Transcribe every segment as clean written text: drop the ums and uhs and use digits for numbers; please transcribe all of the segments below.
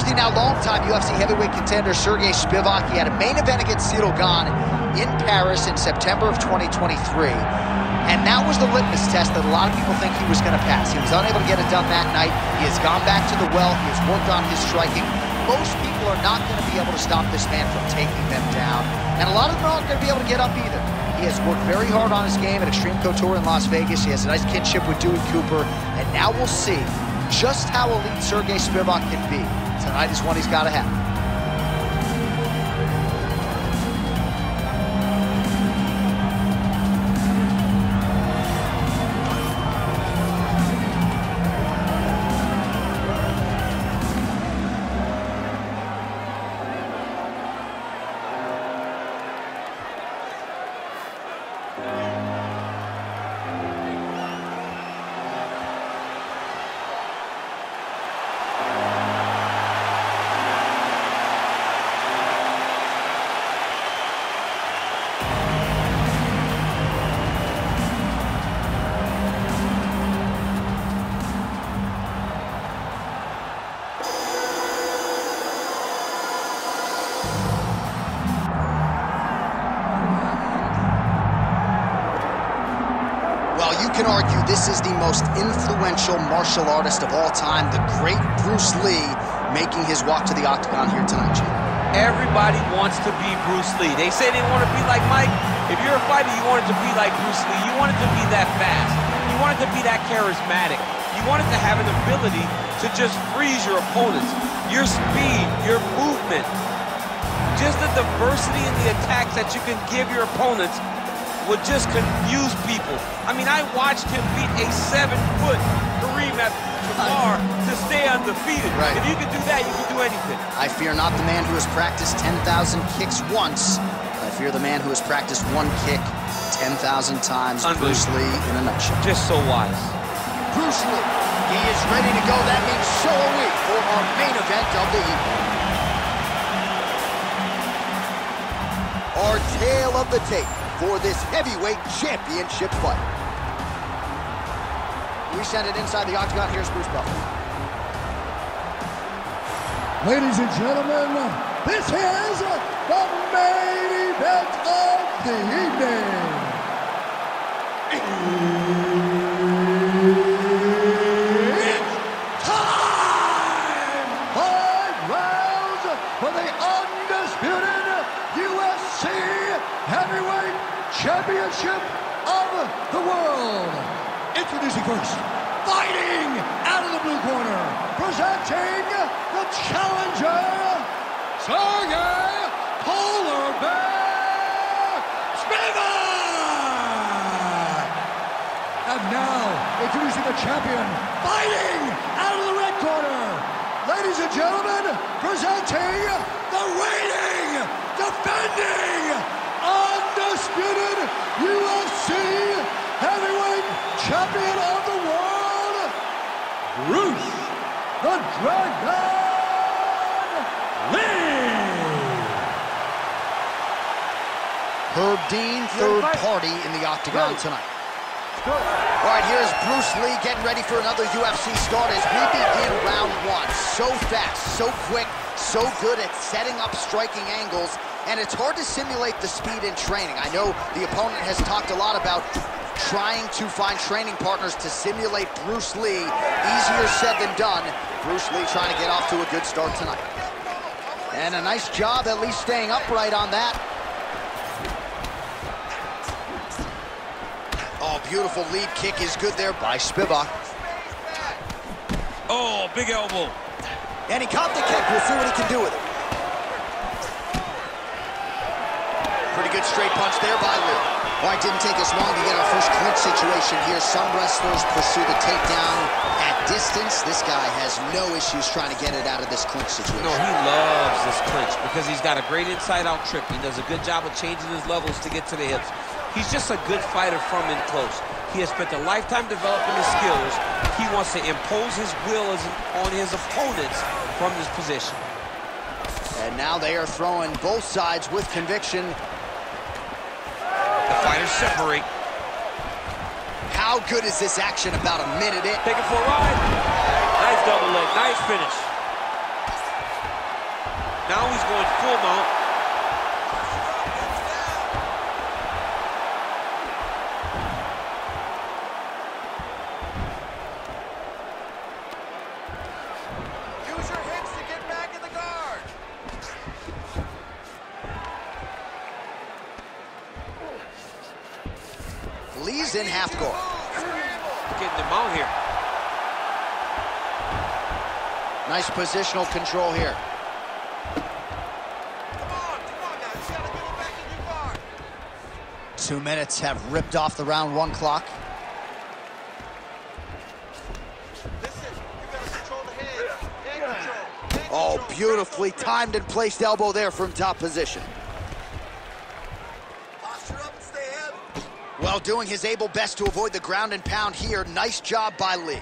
the now longtime UFC heavyweight contender Serghei Spivac. He had a main event against Cowloon in Paris in September of 2023. And that was the litmus test that a lot of people think he was going to pass. He was unable to get it done that night. He has gone back to the well. He has worked on his striking. Most people are not going to be able to stop this man from taking them down. And a lot of them aren't going to be able to get up either. He has worked very hard on his game at Extreme Couture in Las Vegas. He has a nice kinship with Dewey Cooper. And now we'll see just how elite Serghei Spivac can be. Tonight is one he's got to have. You can argue this is the most influential martial artist of all time, the great Bruce Lee, making his walk to the octagon here tonight, Jim. Everybody wants to be Bruce Lee. They say they want to be like Mike. If you're a fighter, you want it to be like Bruce Lee. You want it to be that fast. You want it to be that charismatic. You want it to have an ability to just freeze your opponents. Your speed, your movement, just the diversity in the attacks that you can give your opponents would just confuse people. I mean, I watched him beat a 7-foot Kareem Abdul-Jabbar to stay undefeated. Right. If you can do that, you can do anything. I fear not the man who has practiced 10,000 kicks once. I fear the man who has practiced one kick 10,000 times. Bruce Lee in a nutshell. Just so wise. Bruce Lee, he is ready to go. That means so are we for our main event of the evening. Our tale of the tape for this heavyweight championship fight. We send it inside the octagon. Here's Bruce Buffer. Ladies and gentlemen, this is the main event of the evening. It's time! 5 rounds for the undisputed UFC heavyweight championship of the world. Introducing first, fighting out of the blue corner, presenting the challenger, Serghei Spivac. And now, introducing the champion, fighting out of the red corner, ladies and gentlemen, presenting the reigning, defending, undisputed UFC heavyweight champion of the world, Bruce the Dragon Lee. Herb Dean, third party in the octagon tonight. All right, here's Bruce Lee getting ready for another UFC start as we begin round 1. So fast, so quick, so good at setting up striking angles, and it's hard to simulate the speed in training. I know the opponent has talked a lot about trying to find training partners to simulate Bruce Lee. Easier said than done. Bruce Lee trying to get off to a good start tonight. And a nice job at least staying upright on that. Oh, beautiful lead kick is good there by Spivac. Oh, big elbow. And he caught the kick. We'll see what he can do with it. Pretty good straight punch there by Lee. All right, didn't take us long to get our first clinch situation here. Some wrestlers pursue the takedown at distance. This guy has no issues trying to get it out of this clinch situation. No, he loves this clinch because he's got a great inside-out trip. He does a good job of changing his levels to get to the hips. He's just a good fighter from in close. He has spent a lifetime developing his skills. He wants to impose his will on his opponents from this position. And now they are throwing both sides with conviction. The fighters separate. How good is this action about a minute in? Take it for a ride. Nice double leg, nice finish. Now he's going full mount. Use your hips to get back in the guard. Lee's in half guard. Getting him out here. Nice positional control here. Come on now. You gotta get him back in your guard. 2 minutes have ripped off the round 1 clock. Listen, you gotta control the head. Head control. Head Oh, control. beautifully timed and placed elbow there from top position. Posture up and stay heavy. Well, doing his able best to avoid the ground and pound here. Nice job by Lee.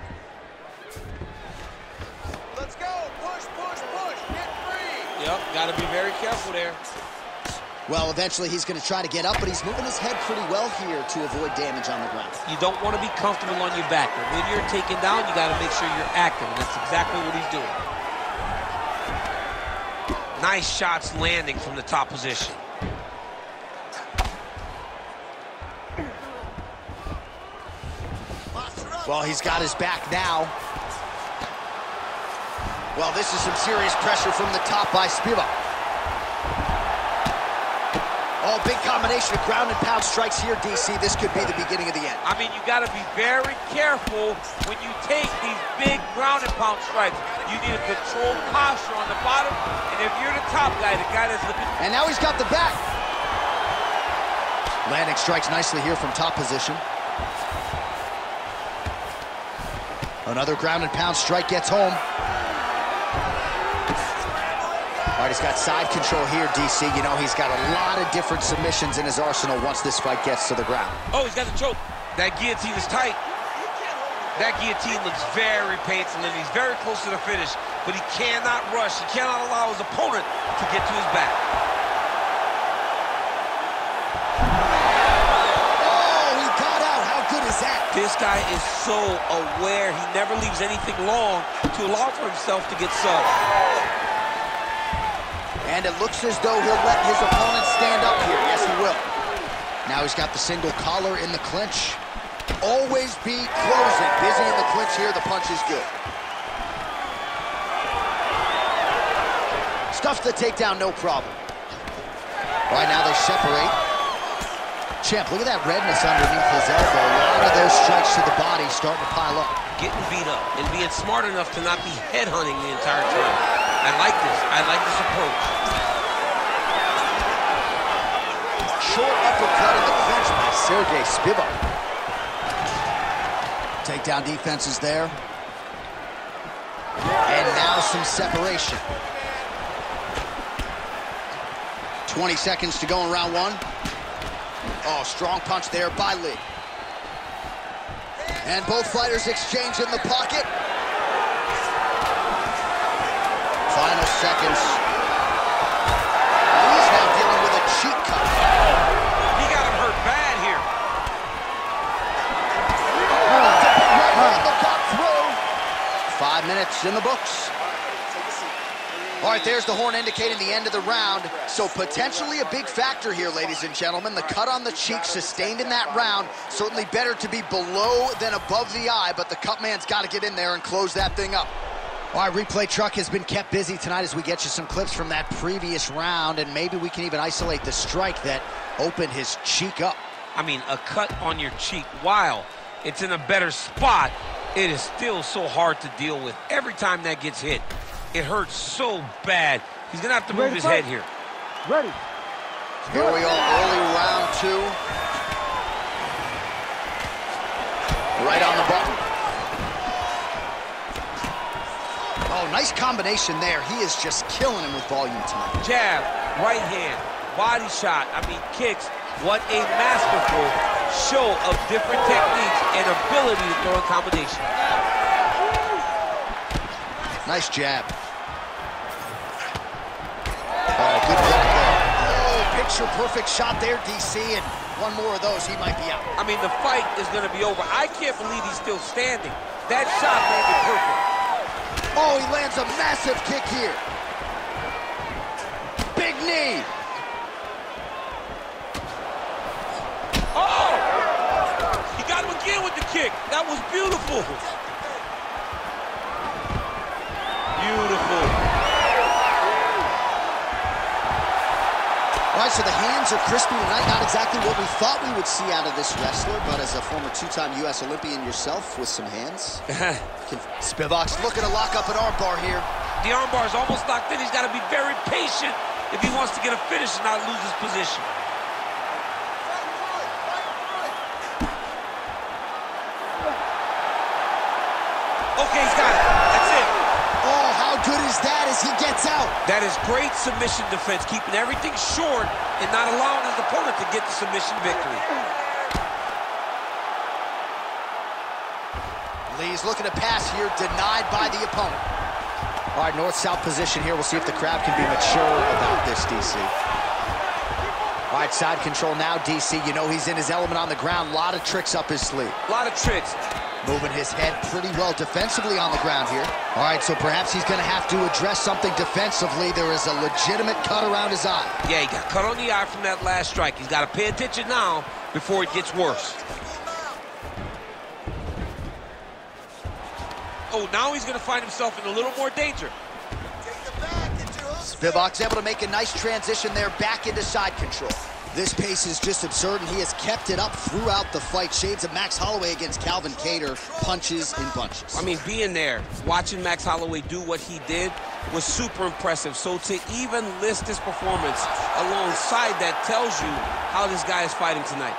Let's go. Push, push, push. Get free. Yep, got to be very careful there. Well, eventually he's going to try to get up, but he's moving his head pretty well here to avoid damage on the ground. You don't want to be comfortable on your back, but when you're taken down, you got to make sure you're active, and that's exactly what he's doing. Nice shots landing from the top position. Well, he's got his back now. Well, this is some serious pressure from the top by Spivac. Oh, big combination of ground and pound strikes here, DC. This could be the beginning of the end. I mean, you got to be very careful when you take these big ground and pound strikes. You need a controlled posture on the bottom, and if you're the top guy, the guy that's looking... And now he's got the back. Landing strikes nicely here from top position. Another ground and pound strike gets home. All right, he's got side control here, DC. You know, he's got a lot of different submissions in his arsenal once this fight gets to the ground. Oh, he's got the choke. That guillotine is tight. That guillotine looks very painful, and he's very close to the finish, but he cannot rush. He cannot allow his opponent to get to his back. Oh, he got out. How good is that? This guy is so aware. He never leaves anything long to allow for himself to get subbed. And it looks as though he'll let his opponent stand up here. Yes, he will. Now he's got the single collar in the clinch. Always be closing. Busy in the clinch here. The punch is good. Stuffs the takedown, no problem. All right, now they separate. Champ, look at that redness underneath his elbow. A lot of those strikes to the body starting to pile up. Getting beat up and being smart enough to not be headhunting the entire time. I like this. I like this approach. Short uppercut in the clinch by Serghei Spivac. Takedown defense is there. And now some separation. 20 seconds to go in round 1. Oh, strong punch there by Lee. And both fighters exchange in the pocket. Final seconds. Lee's now dealing with a cheek cut. He got him hurt bad here. Got through. 5 minutes in the books. All right, there's the horn indicating the end of the round. So potentially a big factor here, ladies and gentlemen. The cut on the cheek sustained in that round. Certainly better to be below than above the eye, but the cut man's got to get in there and close that thing up. All right, replay truck has been kept busy tonight as we get you some clips from that previous round, and maybe we can even isolate the strike that opened his cheek up. I mean, a cut on your cheek, while it's in a better spot, it is still so hard to deal with. Every time that gets hit, it hurts so bad. He's gonna have to move his head here. Ready. Here we are, early round 2. Right on the button. Oh, nice combination there. He is just killing him with volume tonight. Jab, right hand, body shot, I mean kicks. What a masterful show of different techniques and ability to throw in combination. Nice jab. Oh, good block there. Oh, picture-perfect shot there, DC, and one more of those, he might be out. I mean, the fight is going to be over. I can't believe he's still standing. That shot landed perfect. Oh, he lands a massive kick here. knee. Oh! He got him again with the kick. That was beautiful. Beautiful. All right, so the hands are crispy tonight. Not exactly what we thought we would see out of this wrestler, but as a former two-time U.S. Olympian yourself with some hands. Spivac's looking to lock up an armbar here. The armbar is almost locked in. He's got to be very patient if he wants to get a finish and not lose his position. Okay, he's got it. That's it. Oh, how good is that as he gets out? That is great submission defense, keeping everything short and not allowing his opponent to get the submission victory. Lee's looking to pass here, denied by the opponent. All right, north-south position here. We'll see if the crowd can be mature about this, DC. All right, side control now, DC. You know he's in his element on the ground. A lot of tricks up his sleeve. A lot of tricks. Moving his head pretty well defensively on the ground here. All right, so perhaps he's going to have to address something defensively. There is a legitimate cut around his eye. Yeah, he got cut on the eye from that last strike. He's got to pay attention now before it gets worse. Oh, now he's going to find himself in a little more danger. Spivac's able to make a nice transition there back into side control. This pace is just absurd, and he has kept it up throughout the fight. Shades of Max Holloway against Calvin Kattar, punches in bunches. I mean, being there, watching Max Holloway do what he did was super impressive. So to even list his performance alongside that tells you how this guy is fighting tonight.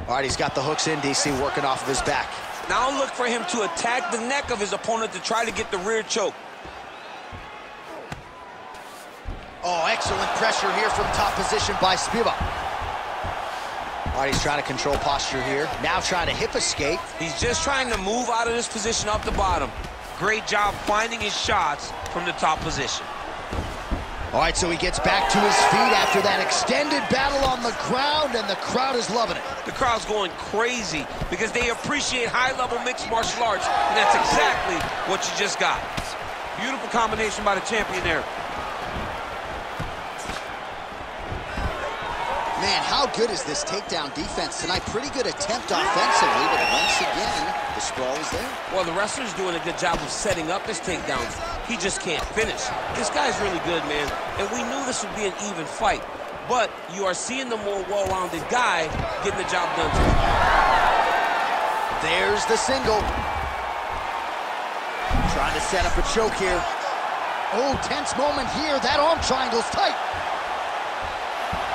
All right, he's got the hooks in, DC, working off of his back. Now look for him to attack the neck of his opponent to try to get the rear choke. Oh, excellent pressure here from top position by Spivac. All right, he's trying to control posture here. Now trying to hip escape. He's just trying to move out of this position up the bottom. Great job finding his shots from the top position. All right, so he gets back to his feet after that extended battle on the ground, and the crowd is loving it. The crowd's going crazy because they appreciate high-level mixed martial arts, and that's exactly what you just got. Beautiful combination by the champion there. Man, how good is this takedown defense tonight? Pretty good attempt offensively, but once again, the sprawl is there. Well, the wrestler's doing a good job of setting up his takedowns. He just can't finish. This guy's really good, man, and we knew this would be an even fight. But you are seeing the more well-rounded guy getting the job done tonight. There's the single. Trying to set up a choke here. Oh, tense moment here. That arm triangle's tight.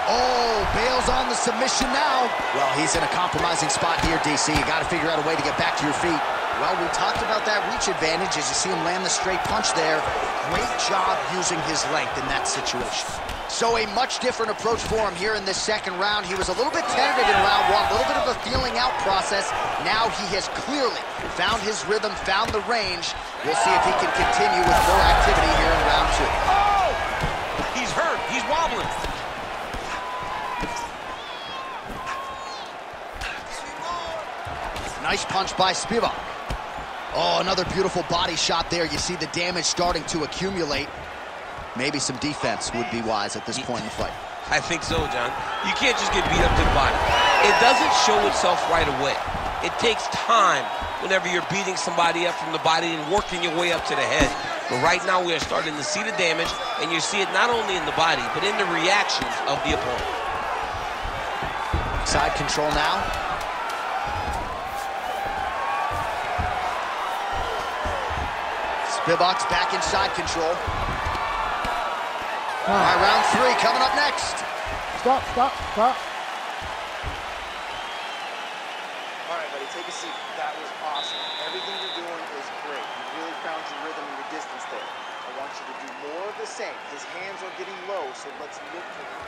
Oh, bails on the submission now. Well, he's in a compromising spot here, DC. You got to figure out a way to get back to your feet. Well, we talked about that reach advantage as you see him land the straight punch there. Great job using his length in that situation. So a much different approach for him here in this second round. He was a little bit tentative in round one, a little bit of a feeling out process. Now he has clearly found his rhythm, found the range. We'll see if he can continue with more activity here in round two. Oh! He's hurt. He's wobbling. Nice punch by Spivac. Oh, another beautiful body shot there. You see the damage starting to accumulate. Maybe some defense would be wise at this point in the fight. I think so, John. You can't just get beat up to the body. It doesn't show itself right away. It takes time whenever you're beating somebody up from the body and working your way up to the head. But right now we are starting to see the damage, and you see it not only in the body, but in the reactions of the opponent. Side control now. Spivac's back in side control. All right, round three coming up next. Stop. All right, buddy, take a seat. That was awesome. Everything you're doing is great. You really found your rhythm and your distance there. I want you to do more of the same. His hands are getting low, so let's look for him.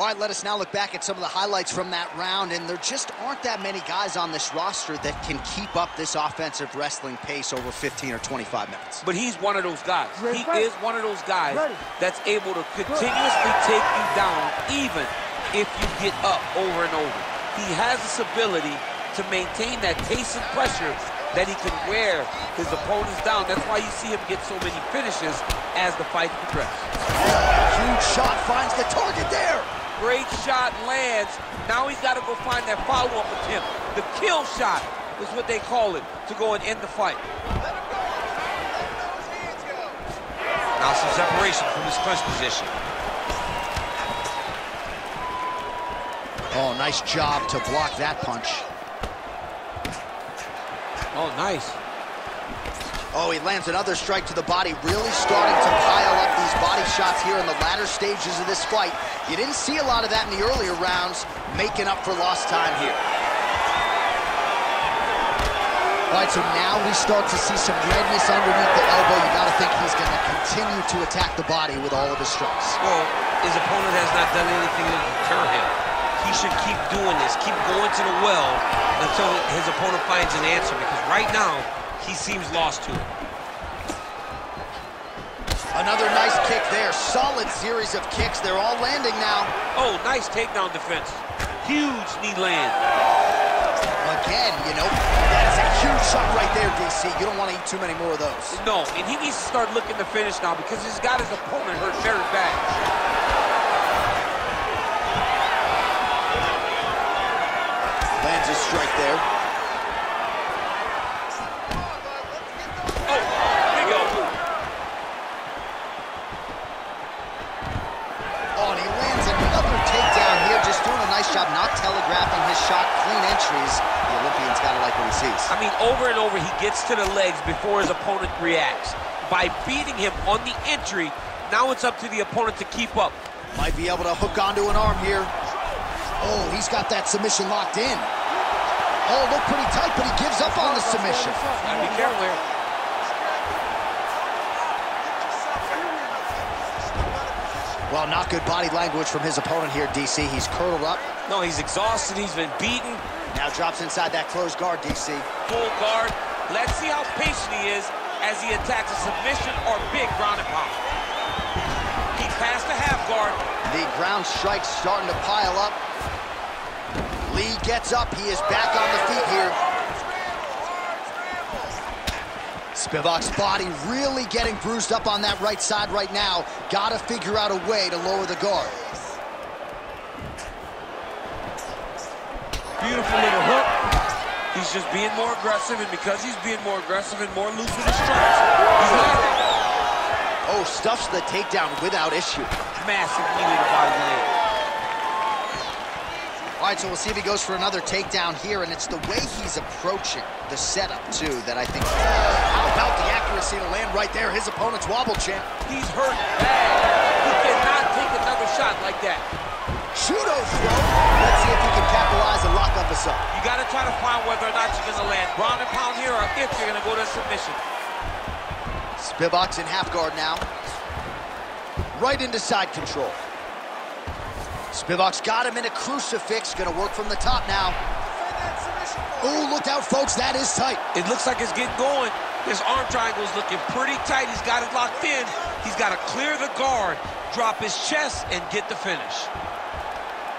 All right, let us now look back at some of the highlights from that round, and there just aren't that many guys on this roster that can keep up this offensive wrestling pace over 15 or 25 minutes. But he's one of those guys. He is one of those guys that's able to continuously take you down even if you get up over and over. He has this ability to maintain that pace and pressure that he can wear his opponents down. That's why you see him get so many finishes as the fight progresses. Huge shot finds the target there. Great shot lands. Now he's got to go find that follow-up attempt. The kill shot is what they call it, to go and end the fight. Now some separation from his clinch position. Oh, nice job to block that punch. Oh, nice. Oh, he lands another strike to the body, really starting to pile up these body shots here in the latter stages of this fight. You didn't see a lot of that in the earlier rounds, making up for lost time here. All right, so now we start to see some redness underneath the elbow. You got to think he's going to continue to attack the body with all of his strikes. Well, his opponent has not done anything to deter him. He should keep doing this, keep going to the well until his opponent finds an answer, because right now, he seems lost to it. Another nice kick there. Solid series of kicks. They're all landing now. Oh, nice takedown defense. Huge knee land. Again, you know, that is a huge shot right there, DC. You don't want to eat too many more of those. No, and he needs to start looking to finish now because he's got his opponent hurt very bad. Lands a strike there. Job not telegraphing his shot, clean entries. The Olympian's got to like what he sees. I mean, over and over, he gets to the legs before his opponent reacts. By beating him on the entry, now it's up to the opponent to keep up. Might be able to hook onto an arm here. Oh, he's got that submission locked in. Oh, looked pretty tight, but he gives up on the submission. Gotta be careful here. Well, not good body language from his opponent here, DC. He's curled up. No, he's exhausted. He's been beaten. Now drops inside that closed guard, DC. Full guard. Let's see how patient he is as he attacks a submission or big ground and pound. He passed the half guard. The ground strike's starting to pile up. Lee gets up. He is back on the feet here. Spivac's body really getting bruised up on that right side right now. Gotta figure out a way to lower the guard. Beautiful little hook. He's just being more aggressive, and because he's being more aggressive and more loose with his strikes, he's landing. Oh, stuffs the takedown without issue. Massive knee to the body land. All right, so we'll see if he goes for another takedown here, and it's the way he's approaching the setup, too, that I think... How about the accuracy to land right there? His opponent's wobble champ. He's hurt bad. He cannot take another shot like that. Judo throw. Let's see if he can capitalize and lock up a sub. You got to try to find whether or not you're going to land ground and pound here or if you're going to go to submission. Spivac's in half guard now. Right into side control. Spivac's got him in a crucifix. Gonna work from the top now. Oh, look out, folks. That is tight. It looks like it's getting going. His arm triangle's looking pretty tight. He's got it locked in. He's got to clear the guard, drop his chest, and get the finish.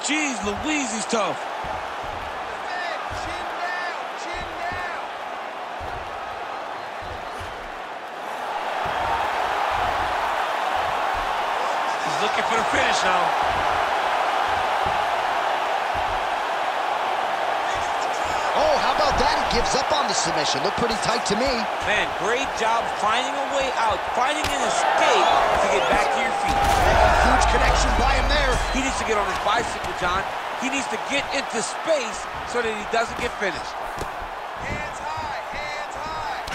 Jeez Louise, he's tough. He's looking for the finish now. Oh, how about that? He gives up on the submission. Looked pretty tight to me. Man, great job finding a way out, finding an escape to get back to your feet. Huge connection by him there. He needs to get on his bicycle, John. He needs to get into space so that he doesn't get finished. Hands high, hands high.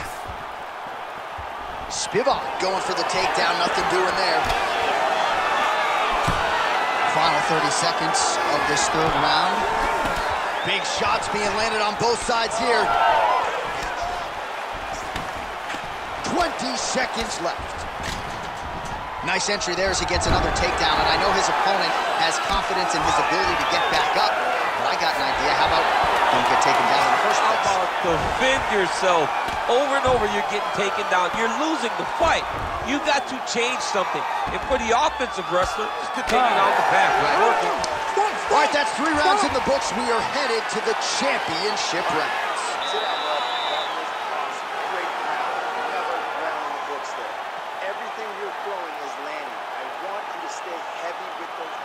Spivac going for the takedown. Nothing doing there. Final 30 seconds of this third round. Big shots being landed on both sides here. 20 seconds left. Nice entry there as he gets another takedown, and I know his opponent has confidence in his ability to get back up, but I got an idea. How about don't get taken down in the first place? How about defend yourself? Over and over, you're getting taken down. You're losing the fight. You got to change something. And for the offensive wrestler, just continue down the path. It's working. All right, that's 3 rounds in the books. We are headed to the championship rounds. Sit down, bud. That was awesome. Great round. Another round in the books there. Everything you're throwing is landing. I want you to stay heavy with those.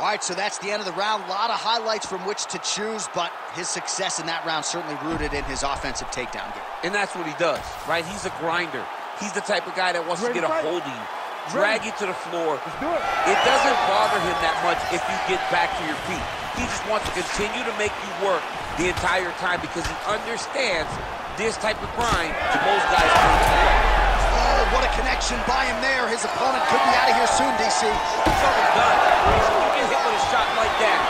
All right, so that's the end of the round. A lot of highlights from which to choose, but his success in that round certainly rooted in his offensive takedown game. And that's what he does, right? He's a grinder. He's the type of guy that wants to get a hold of you, drag you to the floor. It doesn't bother him that much if you get back to your feet. He just wants to continue to make you work the entire time because he understands this type of grind most guys can't. Oh, what a connection by him there. His opponent could be out of here soon, DC. It's almost done. You get hit with a shot like that,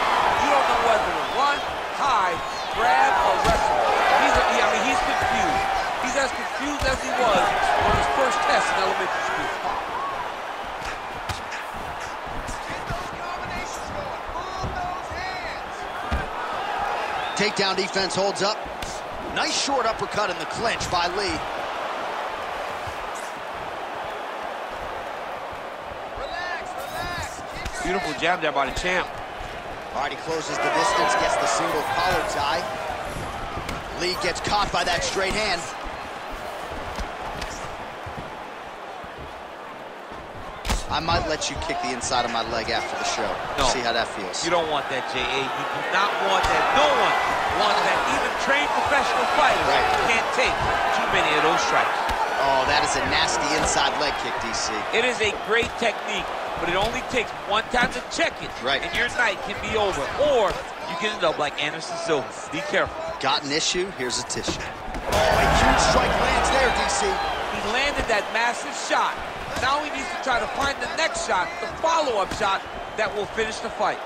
you don't know whether to run, hide, grab, or wrestle. He's confused. He's as confused as he was on his first test in elementary school. Takedown defense holds up. Nice short uppercut in the clinch by Lee. Beautiful jab there by the champ. All right, he closes the distance, gets the single collar tie. Lee gets caught by that straight hand. I might let you kick the inside of my leg after the show. No. See how that feels. You don't want that, J.A. You do not want that. No one wants that. Even trained professional fighters can't take too many of those strikes. Oh, that is a nasty inside leg kick, DC. It is a great technique, but it only takes one time to check it, and your night can be over. Or you can end up like Anderson Silva. Be careful. Got an issue? Here's a tissue. Oh, a huge strike lands there, DC. He landed that massive shot. Now he needs to try to find the next shot, the follow-up shot, that will finish the fight.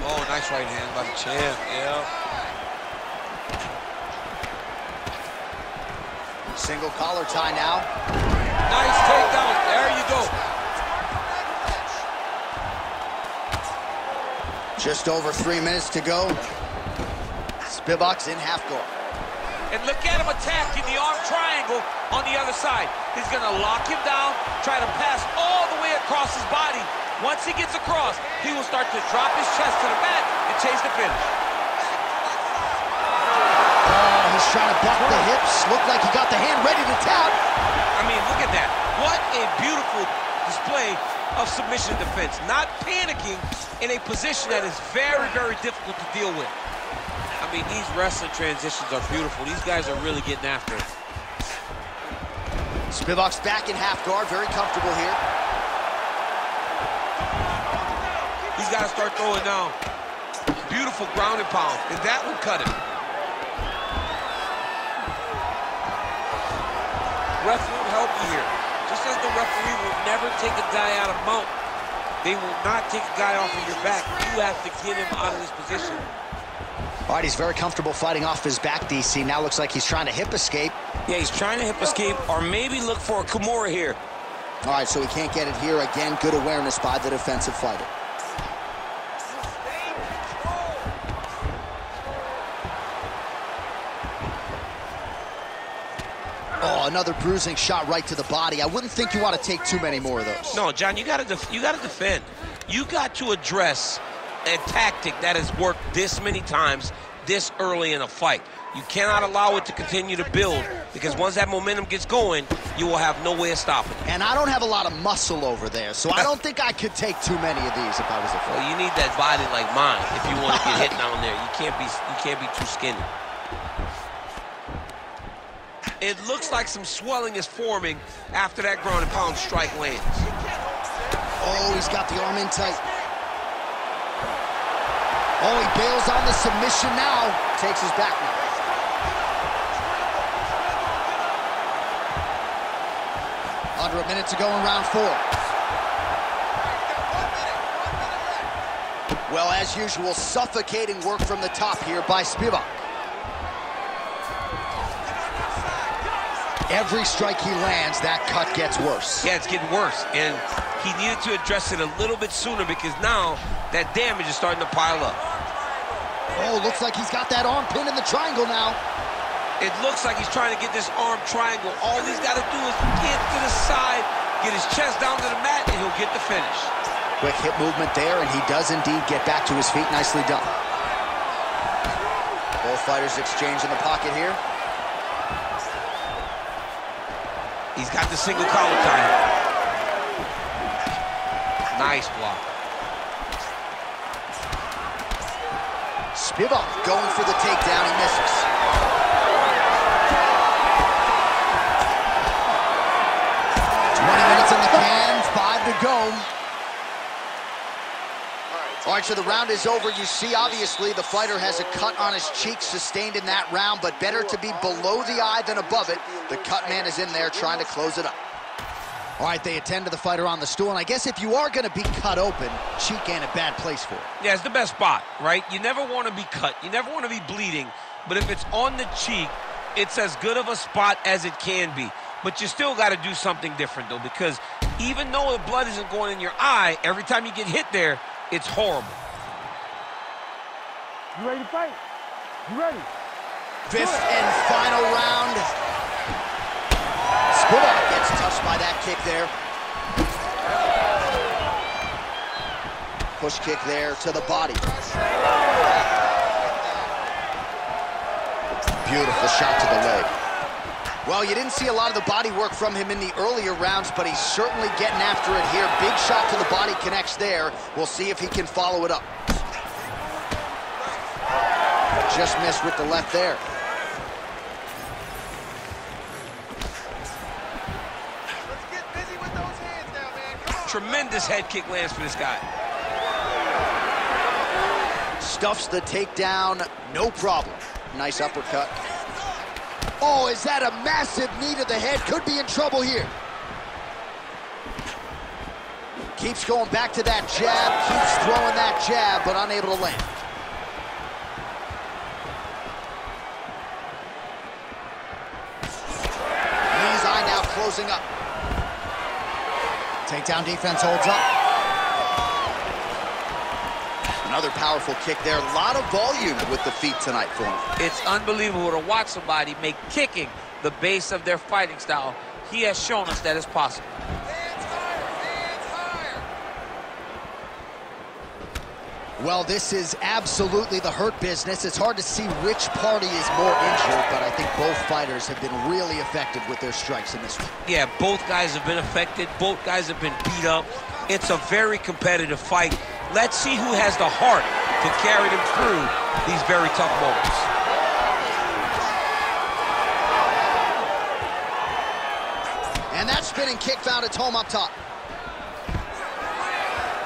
Oh, nice right hand by the champ, yeah. Single collar tie now. Nice takedown. There you go. Just over 3 minutes to go. Spivac's in half guard. And look at him attacking the arm triangle on the other side. He's going to lock him down, try to pass all the way across his body. Once he gets across, he will start to drop his chest to the mat and chase the finish. He's trying to buck the hips. Looked like he got the hand ready to tap. I mean, look at that. What a beautiful display of submission defense. Not panicking in a position that is very, very difficult to deal with. I mean, these wrestling transitions are beautiful. These guys are really getting after it. Spivac's back in half guard, very comfortable here. He's got to start throwing now. Beautiful ground and pound, and that will cut him. Ref won't help you here. Just as the referee will never take a guy out of mount, they will not take a guy off of your back. You have to get him out of this position. All right, he's very comfortable fighting off his back, DC. Now looks like he's trying to hip escape. Yeah, he's trying to hip escape or maybe look for a Kimura here. All right, so he can't get it here. Again, good awareness by the defensive fighter. Oh, another bruising shot right to the body. I wouldn't think you want to take too many more of those. No, John, you gotta defend. You got to address a tactic that has worked this many times this early in a fight. You cannot allow it to continue to build, because once that momentum gets going, you will have no way of stopping it. And I don't have a lot of muscle over there, so I don't think I could take too many of these if I was a fighter. Well, you need that body like mine if you want to get hit down there. You can't be too skinny. It looks like some swelling is forming after that ground and pound strike lands. Oh, he's got the arm in tight. Oh, he bails on the submission now. Takes his back now. Under a minute to go in round 4. Well, as usual, suffocating work from the top here by Spivac. Every strike he lands, that cut gets worse. Yeah, it's getting worse, and he needed to address it a little bit sooner because now that damage is starting to pile up. Oh, looks like he's got that arm pin in the triangle now. It looks like he's trying to get this arm triangle. All he's got to do is get to the side, get his chest down to the mat, and he'll get the finish. Quick hip movement there, and he does indeed get back to his feet. Nicely done. Both fighters exchange in the pocket here. He's got the single collar tie. Nice block. Spivac going for the takedown, he misses. In the can, 5 to go. All right, so the round is over. You see, obviously, the fighter has a cut on his cheek sustained in that round, but better to be below the eye than above it. The cut man is in there trying to close it up. All right, they attend to the fighter on the stool, and I guess if you are going to be cut open, cheek ain't a bad place for it. Yeah, it's the best spot, right? You never want to be cut. You never want to be bleeding, but if it's on the cheek, it's as good of a spot as it can be. But you still got to do something different, though, because even though the blood isn't going in your eye, every time you get hit there, it's horrible. You ready to fight? You ready? Fifth and final round. Spivac gets touched by that kick there. Push kick there to the body. Beautiful shot to the leg. Well, you didn't see a lot of the body work from him in the earlier rounds, but he's certainly getting after it here. Big shot to the body connects there. We'll see if he can follow it up. Just missed with the left there. Let's get busy with those hands now, man. Come on. Tremendous head kick lands for this guy. Stuffs the takedown, no problem. Nice uppercut. Oh, is that a massive knee to the head? Could be in trouble here. Keeps going back to that jab, keeps throwing that jab, but unable to land. Lee's eye now closing up. Takedown defense holds up. Another powerful kick there. A lot of volume with the feet tonight for him. It's unbelievable to watch somebody make kicking the base of their fighting style. He has shown us that it's possible. Hands higher, hands higher. Well, this is absolutely the hurt business. It's hard to see which party is more injured, but I think both fighters have been really effective with their strikes in this one. Yeah, both guys have been affected. Both guys have been beat up. It's a very competitive fight. Let's see who has the heart to carry them through these very tough moments. And that spinning kick found its home up top.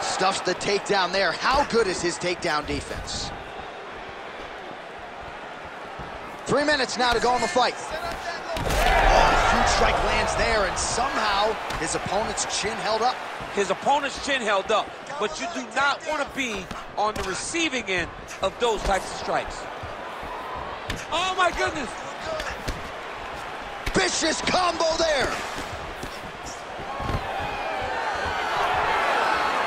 Stuffs the takedown there. How good is his takedown defense? 3 minutes now to go in the fight. Oh, huge strike lands there, and somehow his opponent's chin held up. His opponent's chin held up, but you do not want to be on the receiving end of those types of strikes. Oh my goodness! Vicious combo there.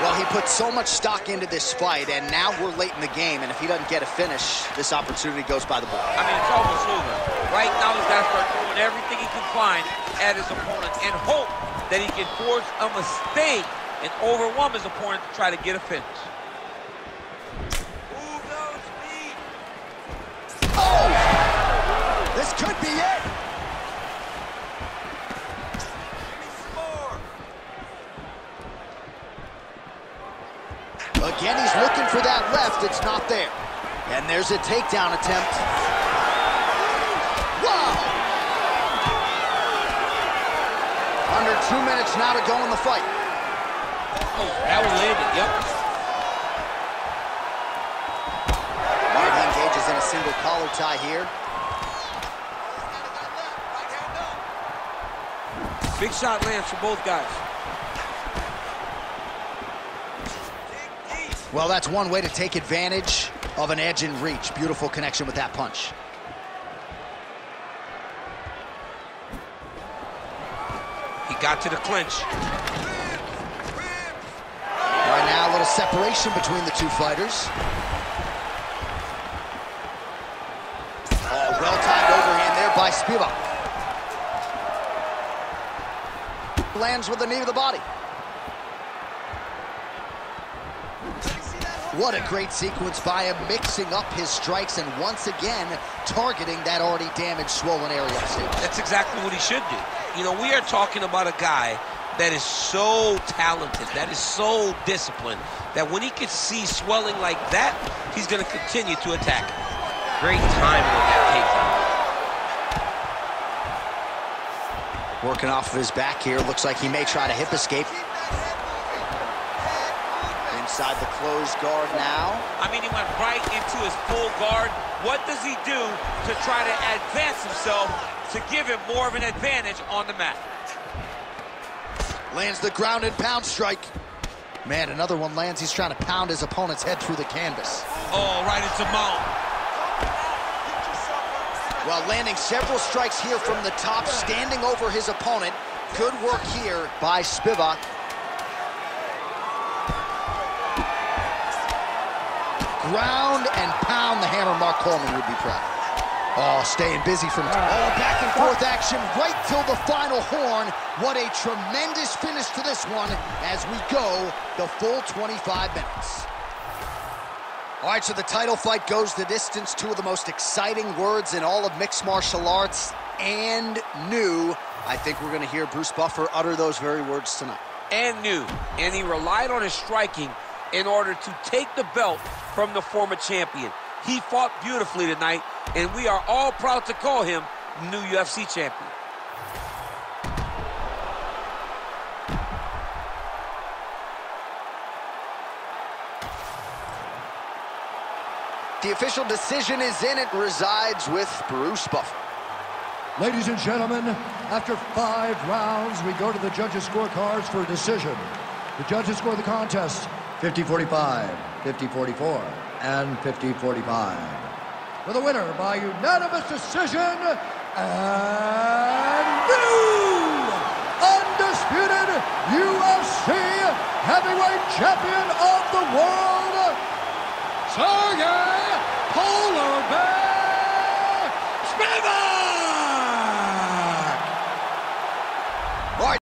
Well, he put so much stock into this fight, and now we're late in the game, and if he doesn't get a finish, this opportunity goes by the board. I mean, it's almost over. Right now, he's got to start throwing everything he can find at his opponent and hope that he can force a mistake and overwhelm his opponent to try to get a finish. Move those feet. Oh! This could be it. Give me some more. Again, he's looking for that left. It's not there. And there's a takedown attempt. Wow! Under 2 minutes now to go in the fight. Oh, that was landed, yep. Marty engages in a single collar tie here. Big shot lands for both guys. Well, that's one way to take advantage of an edge and reach. Beautiful connection with that punch. He got to the clinch. Right now, a little separation between the two fighters. Oh, well-timed overhand there by Spivac. Lands with the knee to the body. What a great sequence by him, mixing up his strikes and once again targeting that already damaged, swollen area upstairs. That's exactly what he should do. You know, we are talking about a guy that is so talented, that is so disciplined, that when he can see swelling like that, he's going to continue to attack. Great timing on that takedown. Working off of his back here, looks like he may try to hip escape. Inside the closed guard now. I mean, he went right into his full guard. What does he do to try to advance himself to give him more of an advantage on the mat? Lands the ground and pound strike. Man, another one lands. He's trying to pound his opponent's head through the canvas. Oh, right into mount. Well, landing several strikes here from the top, standing over his opponent. Good work here by Spivac. Ground and pound, the hammer. Mark Coleman would be proud. Oh, staying busy from back and forth action right till the final horn. What a tremendous finish to this one as we go the full 25 minutes. All right, so the title fight goes the distance. Two of the most exciting words in all of mixed martial arts, and new. I think we're going to hear Bruce Buffer utter those very words tonight. And new. And he relied on his striking in order to take the belt from the former champion. He fought beautifully tonight, and we are all proud to call him new UFC champion. The official decision is in. It resides with Bruce Buffer. Ladies and gentlemen, after 5 rounds, we go to the judges' scorecards for a decision. The judges score the contest 50-45, 50-44, and 50-45. For the winner by unanimous decision, and new undisputed UFC heavyweight champion of the world, Serghei